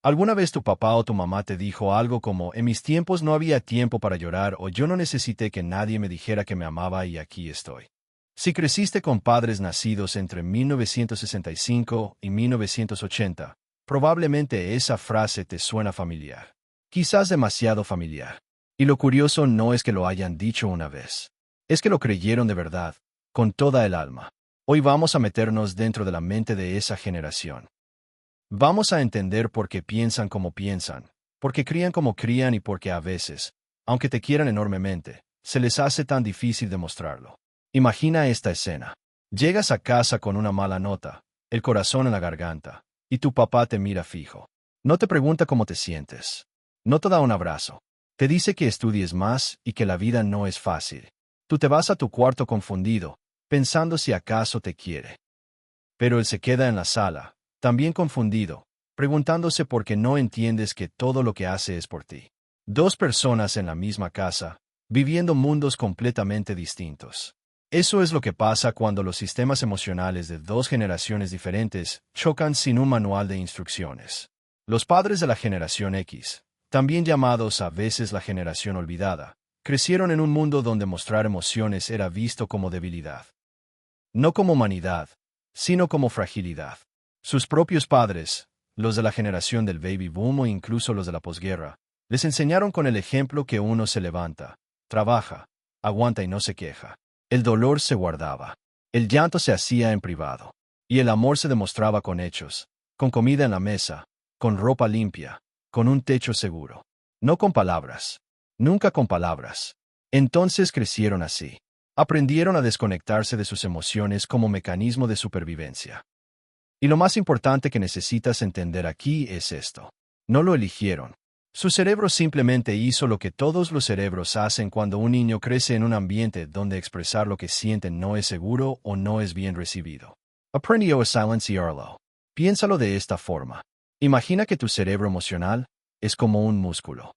¿Alguna vez tu papá o tu mamá te dijo algo como, en mis tiempos no había tiempo para llorar o yo no necesité que nadie me dijera que me amaba y aquí estoy? Si creciste con padres nacidos entre 1965 y 1980, probablemente esa frase te suena familiar. Quizás demasiado familiar. Y lo curioso no es que lo hayan dicho una vez. Es que lo creyeron de verdad, con toda el alma. Hoy vamos a meternos dentro de la mente de esa generación. Vamos a entender por qué piensan como piensan, por qué crían como crían y por qué a veces, aunque te quieran enormemente, se les hace tan difícil demostrarlo. Imagina esta escena. Llegas a casa con una mala nota, el corazón en la garganta, y tu papá te mira fijo. No te pregunta cómo te sientes. No te da un abrazo. Te dice que estudies más y que la vida no es fácil. Tú te vas a tu cuarto confundido, pensando si acaso te quiere. Pero él se queda en la sala, también confundido, preguntándose por qué no entiendes que todo lo que hace es por ti. Dos personas en la misma casa, viviendo mundos completamente distintos. Eso es lo que pasa cuando los sistemas emocionales de dos generaciones diferentes chocan sin un manual de instrucciones. Los padres de la generación X, también llamados a veces la generación olvidada, crecieron en un mundo donde mostrar emociones era visto como debilidad. No como humanidad, sino como fragilidad. Sus propios padres, los de la generación del baby boom o incluso los de la posguerra, les enseñaron con el ejemplo que uno se levanta, trabaja, aguanta y no se queja. El dolor se guardaba. El llanto se hacía en privado. Y el amor se demostraba con hechos, con comida en la mesa, con ropa limpia, con un techo seguro. No con palabras. Nunca con palabras. Entonces crecieron así. Aprendieron a desconectarse de sus emociones como mecanismo de supervivencia. Y lo más importante que necesitas entender aquí es esto. No lo eligieron. Su cerebro simplemente hizo lo que todos los cerebros hacen cuando un niño crece en un ambiente donde expresar lo que sienten no es seguro o no es bien recibido. Aprendió a silenciarlo. Piénsalo de esta forma. Imagina que tu cerebro emocional es como un músculo.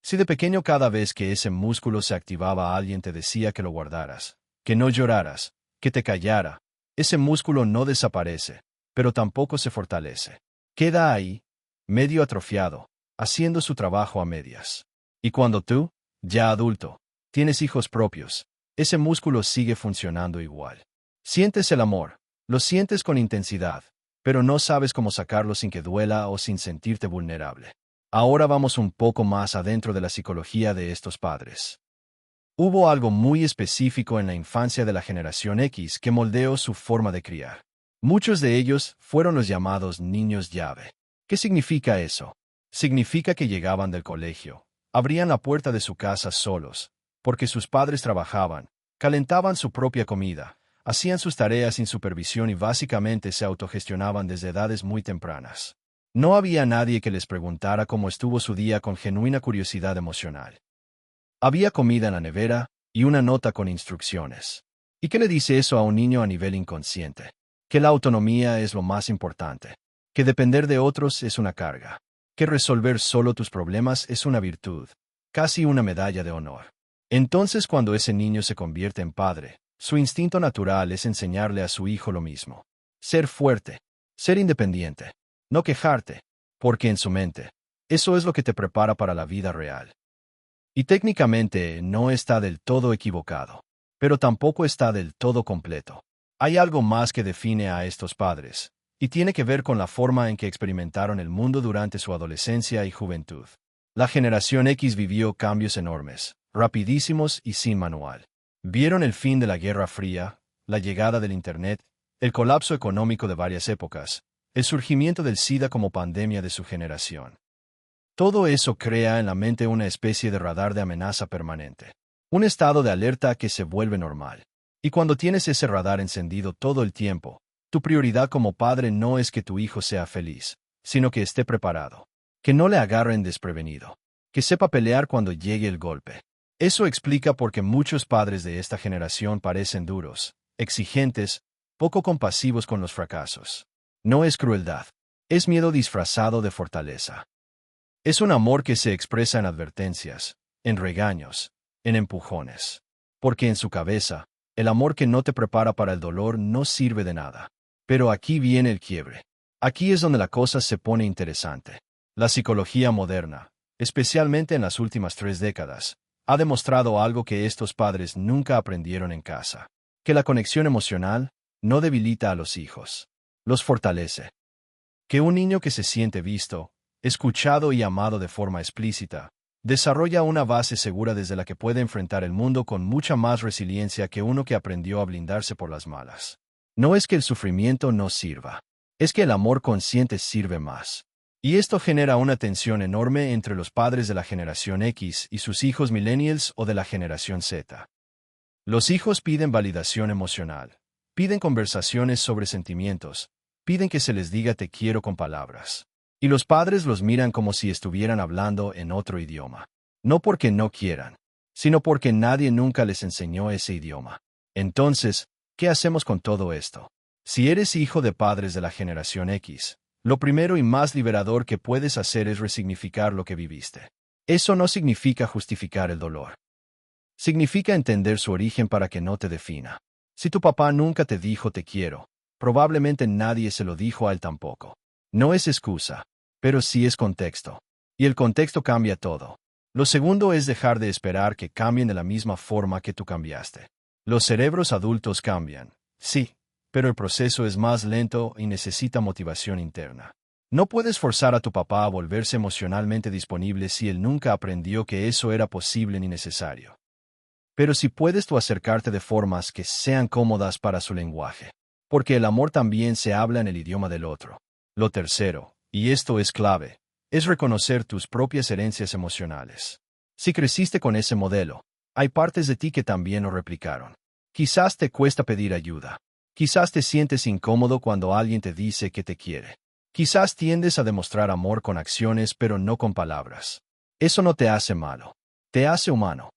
Si de pequeño cada vez que ese músculo se activaba alguien te decía que lo guardaras, que no lloraras, que te callara, ese músculo no desaparece, pero tampoco se fortalece. Queda ahí, medio atrofiado, haciendo su trabajo a medias. Y cuando tú, ya adulto, tienes hijos propios, ese músculo sigue funcionando igual. Sientes el amor, lo sientes con intensidad, pero no sabes cómo sacarlo sin que duela o sin sentirte vulnerable. Ahora vamos un poco más adentro de la psicología de estos padres. Hubo algo muy específico en la infancia de la generación X que moldeó su forma de criar. Muchos de ellos fueron los llamados niños llave. ¿Qué significa eso? Significa que llegaban del colegio, abrían la puerta de su casa solos, porque sus padres trabajaban, calentaban su propia comida, hacían sus tareas sin supervisión y básicamente se autogestionaban desde edades muy tempranas. No había nadie que les preguntara cómo estuvo su día con genuina curiosidad emocional. Había comida en la nevera y una nota con instrucciones. ¿Y qué le dice eso a un niño a nivel inconsciente? Que la autonomía es lo más importante, que depender de otros es una carga, que resolver solo tus problemas es una virtud, casi una medalla de honor. Entonces, cuando ese niño se convierte en padre, su instinto natural es enseñarle a su hijo lo mismo. Ser fuerte, ser independiente, no quejarte, porque en su mente, eso es lo que te prepara para la vida real. Y técnicamente no está del todo equivocado, pero tampoco está del todo completo. Hay algo más que define a estos padres, y tiene que ver con la forma en que experimentaron el mundo durante su adolescencia y juventud. La generación X vivió cambios enormes, rapidísimos y sin manual. Vieron el fin de la Guerra Fría, la llegada del Internet, el colapso económico de varias épocas, el surgimiento del SIDA como pandemia de su generación. Todo eso crea en la mente una especie de radar de amenaza permanente, un estado de alerta que se vuelve normal. Y cuando tienes ese radar encendido todo el tiempo, tu prioridad como padre no es que tu hijo sea feliz, sino que esté preparado, que no le agarren desprevenido, que sepa pelear cuando llegue el golpe. Eso explica por qué muchos padres de esta generación parecen duros, exigentes, poco compasivos con los fracasos. No es crueldad, es miedo disfrazado de fortaleza. Es un amor que se expresa en advertencias, en regaños, en empujones. Porque en su cabeza, el amor que no te prepara para el dolor no sirve de nada. Pero aquí viene el quiebre. Aquí es donde la cosa se pone interesante. La psicología moderna, especialmente en las últimas 3 décadas, ha demostrado algo que estos padres nunca aprendieron en casa: que la conexión emocional no debilita a los hijos, los fortalece. Que un niño que se siente visto, escuchado y amado de forma explícita, desarrolla una base segura desde la que puede enfrentar el mundo con mucha más resiliencia que uno que aprendió a blindarse por las malas. No es que el sufrimiento no sirva, es que el amor consciente sirve más. Y esto genera una tensión enorme entre los padres de la generación X y sus hijos millennials o de la generación Z. Los hijos piden validación emocional, piden conversaciones sobre sentimientos, piden que se les diga te quiero con palabras. Y los padres los miran como si estuvieran hablando en otro idioma. No porque no quieran, sino porque nadie nunca les enseñó ese idioma. Entonces, ¿qué hacemos con todo esto? Si eres hijo de padres de la generación X, lo primero y más liberador que puedes hacer es resignificar lo que viviste. Eso no significa justificar el dolor. Significa entender su origen para que no te defina. Si tu papá nunca te dijo te quiero, probablemente nadie se lo dijo a él tampoco. No es excusa, pero sí es contexto. Y el contexto cambia todo. Lo segundo es dejar de esperar que cambien de la misma forma que tú cambiaste. Los cerebros adultos cambian, sí, pero el proceso es más lento y necesita motivación interna. No puedes forzar a tu papá a volverse emocionalmente disponible si él nunca aprendió que eso era posible ni necesario. Pero sí puedes tú acercarte de formas que sean cómodas para su lenguaje, porque el amor también se habla en el idioma del otro. Lo tercero, y esto es clave, es reconocer tus propias herencias emocionales. Si creciste con ese modelo, hay partes de ti que también lo replicaron. Quizás te cuesta pedir ayuda. Quizás te sientes incómodo cuando alguien te dice que te quiere. Quizás tiendes a demostrar amor con acciones pero no con palabras. Eso no te hace malo, te hace humano.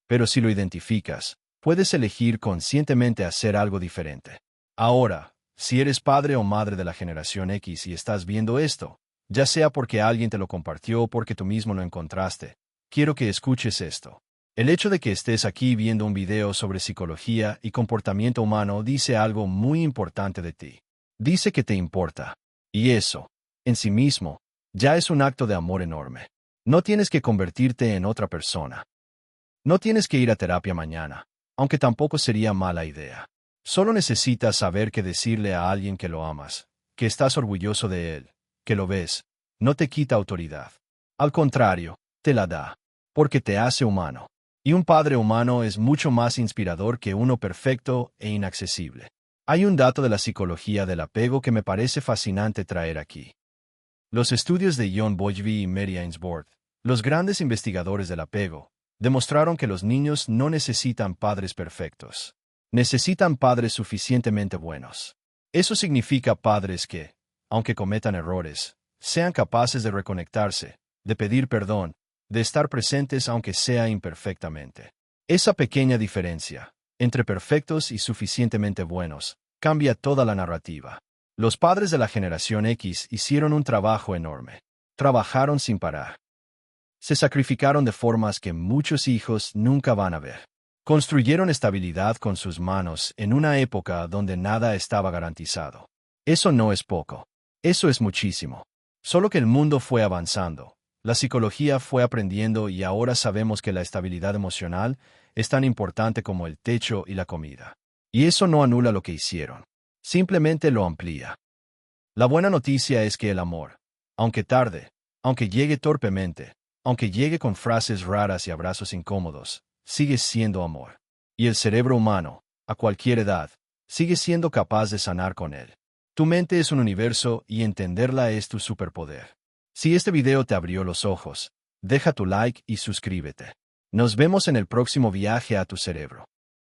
Pero si lo identificas, puedes elegir conscientemente hacer algo diferente. Ahora, si eres padre o madre de la generación X y estás viendo esto, ya sea porque alguien te lo compartió o porque tú mismo lo encontraste, quiero que escuches esto. El hecho de que estés aquí viendo un video sobre psicología y comportamiento humano dice algo muy importante de ti. Dice que te importa. Y eso, en sí mismo, ya es un acto de amor enorme. No tienes que convertirte en otra persona. No tienes que ir a terapia mañana, aunque tampoco sería mala idea. Solo necesitas saber qué decirle a alguien que lo amas, que estás orgulloso de él, que lo ves. No te quita autoridad. Al contrario, te la da, porque te hace humano. Y un padre humano es mucho más inspirador que uno perfecto e inaccesible. Hay un dato de la psicología del apego que me parece fascinante traer aquí. Los estudios de John Bowlby y Mary Ainsworth, los grandes investigadores del apego, demostraron que los niños no necesitan padres perfectos. Necesitan padres suficientemente buenos. Eso significa padres que, aunque cometan errores, sean capaces de reconectarse, de pedir perdón, de estar presentes aunque sea imperfectamente. Esa pequeña diferencia, entre perfectos y suficientemente buenos, cambia toda la narrativa. Los padres de la generación X hicieron un trabajo enorme. Trabajaron sin parar. Se sacrificaron de formas que muchos hijos nunca van a ver. Construyeron estabilidad con sus manos en una época donde nada estaba garantizado. Eso no es poco. Eso es muchísimo. Solo que el mundo fue avanzando. La psicología fue aprendiendo y ahora sabemos que la estabilidad emocional es tan importante como el techo y la comida. Y eso no anula lo que hicieron. Simplemente lo amplía. La buena noticia es que el amor, aunque tarde, aunque llegue torpemente, aunque llegue con frases raras y abrazos incómodos, sigue siendo amor. Y el cerebro humano, a cualquier edad, sigue siendo capaz de sanar con él. Tu mente es un universo y entenderla es tu superpoder. Si este video te abrió los ojos, deja tu like y suscríbete. Nos vemos en el próximo viaje a tu cerebro.